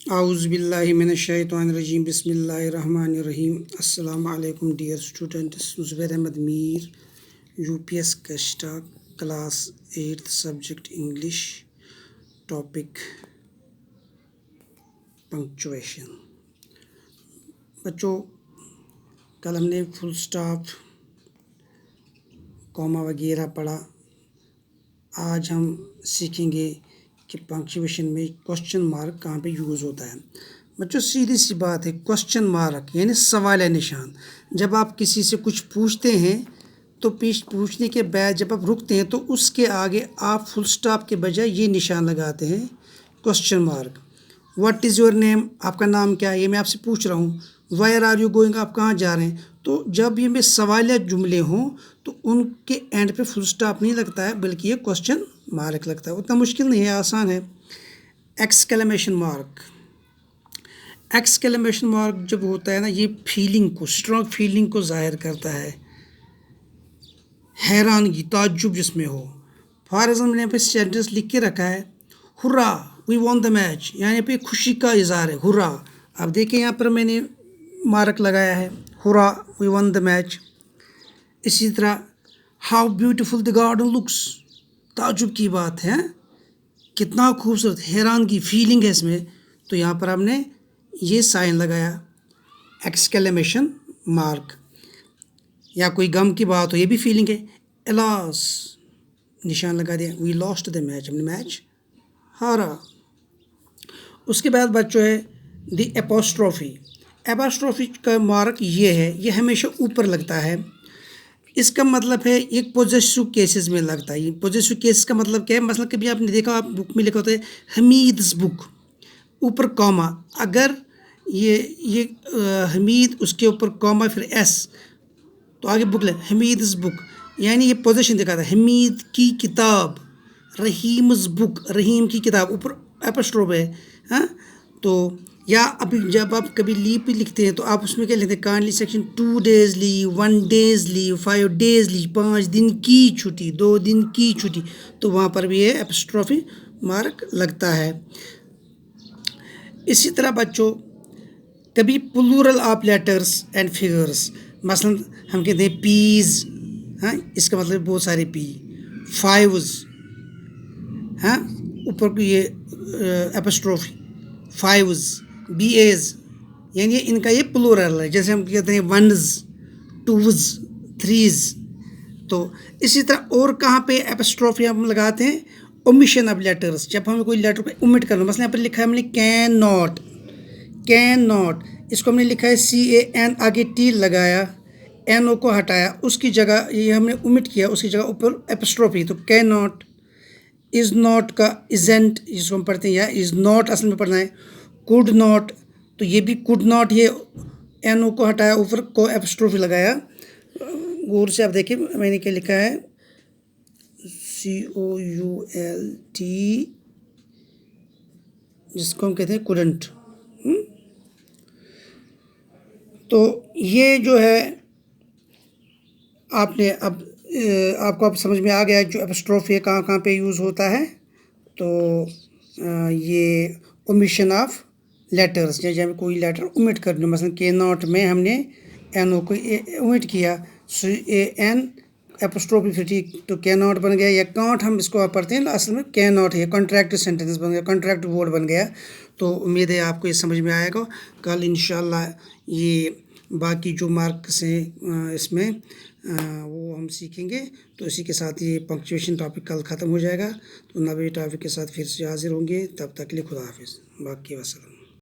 आउज़ुबिल्लाहि मिनश्शैतानिर्रजीम बिस्मिल्लाहिर्रहमानिर्रहीम। अस्सलामु अलैकुम dear students. Zubair Ahmed Mir, UPS कस्टा, class 8 subject English, topic punctuation. बच्चों, कल हमने फुल स्टॉप, कॉमा वगैरह पढ़ा। आज हम सीखेंगे कि पंक्चुएशन में क्वेश्चन मार्क कहाँ पे यूज़ होता है। बच्चों, सीधी सी बात है, क्वेश्चन मार्क यानी सवाल निशान। जब आप किसी से कुछ पूछते हैं तो पूछने के बाद जब आप रुकते हैं तो उसके आगे आप फुल स्टॉप के बजाय ये निशान लगाते हैं, question mark. What is your name, आपका नाम क्या है, ये मैं आपसे पूछ रहा हूँ। वेयर आर यू गोइंग, आप कहाँ जा रहे हैं। तो जब ये में सवालिया जुमले हों तो उनके एंड पे फुल स्टॉप नहीं लगता है, बल्कि ये क्वेश्चन मार्क लगता है। उतना मुश्किल नहीं है, आसान है। एक्सक्लेमेशन मार्क, एक्सक्लेमेशन मार्क जब होता है ना, ये फीलिंग को, स्ट्रॉन्ग फीलिंग को ज़ाहिर करता है, हैरानगी, ताज्जुब जिसमें हो। फॉर एग्जाम्पल यहाँ पे सेंटेंस लिख के रखा है, hurrah we won the match, यहाँ पे खुशी का इज़हार है, हुर्रा। अब देखिए यहाँ पर मैंने मार्क लगाया है, hurrah we won the match. इसी तरह how beautiful the garden looks, ताज्जुब की बात है, कितना खूबसूरत, हैरानगी, फीलिंग है इसमें। तो यहाँ पर हमने ये साइन लगाया, एक्सक्लेमेशन मार्क। या कोई गम की बात हो, ये भी फीलिंग है, एलास, निशान लगा दिया, वी लॉस्ट द मैच, हमने मैच हारा। उसके बाद बच्चों है द एपोस्ट्रोफी। एपोस्ट्रोफी का मार्क ये है, ये हमेशा ऊपर लगता है। इसका मतलब है एक पॉजेसिव केसेस में लगता है। ये पॉजेसिव केस का मतलब क्या है, मतलब कभी आपने देखा, आप बुक में लिखा होता है हमीद्स बुक, ऊपर कॉमा, अगर ये हमीद, उसके ऊपर कॉमा, फिर एस, तो आगे बुक ले, हमीद्स बुक, यानी ये पोजीशन दिखाता है, हमीद की किताब, रहीम्स बुक, रहीम की किताब, ऊपर एपोस्ट्रोफ है। हाँ, तो या अभी जब आप कभी लीव भी लिखते हैं तो आप उसमें क्या लिखते हैं, kindly section 2 days leave, 1 days leave, 5 days leave, 5 दिन की छुट्टी, 2 दिन की छुट्टी, तो वहाँ पर भी ये एपोस्ट्रोफी मार्क लगता है। इसी तरह बच्चों, कभी plural of letters and figures, मसलन हम कहते हैं पीज़, हाँ, इसका मतलब बहुत सारे पी, फाइव्स, हाँ, ऊपर ये एपोस्ट्रोफी, फाइव्स, बी एज, यानी इनका ये प्लूरल है। जैसे हम कहते हैं वनज, टूज, थ्रीज। तो इसी तरह और कहाँ पे एपोस्ट्रोफी हम लगाते हैं, ओमिशन ऑफ लेटर्स, जब हमें कोई लेटर को ओमिट करना, मसलन यहाँ पर लिखा है हमने कैन नॉट, कैन नॉट, इसको हमने लिखा है CAN, आगे टी लगाया, NO को हटाया, उसकी जगह ये हमने ओमिट किया, उसकी जगह ऊपर एपोस्ट्रोफी, तो कैन नॉट। इज़ नॉट का इजेंट, जिसको हम पढ़ते हैं, या इज़ नॉट असल में पढ़ना है, कुड नॉट, तो ये भी कुड नॉट, ये NO को हटाया, ऊपर को एपोस्ट्रोफी लगाया। गौर से आप देखिए मैंने क्या लिखा है, COULT, जिसको हम कहते हैं कुडंट। तो ये जो है आपने अब आपको अब समझ में आ गया जो एपोस्ट्रोफी है कहाँ कहाँ पे यूज़ होता है। तो ये ओमिशन ऑफ लेटर्स, जब कोई लेटर ओमिट कर दो, मसलन के नॉट में हमने NO को ओमिट किया, CAN एपोस्ट्रोफी, फिर ठीक, तो कैन नॉट बन गया, या कांट हम इसको पढ़ते हैं, असल में कैन नॉट है, कॉन्ट्रैक्ट सेंटेंस बन गया, कॉन्ट्रैक्ट वर्ड बन गया। तो उम्मीद है आपको ये समझ में आएगा। कल इंशाल्लाह ये बाकी जो मार्क्स हैं इसमें वो हम सीखेंगे। तो इसी के साथ ये पंक्चुएशन टॉपिक कल ख़त्म हो जाएगा। तो नए टॉपिक के साथ फिर से हाजिर होंगे, तब तक के लिए खुदा हाफिज़, बाकी वसल्लम।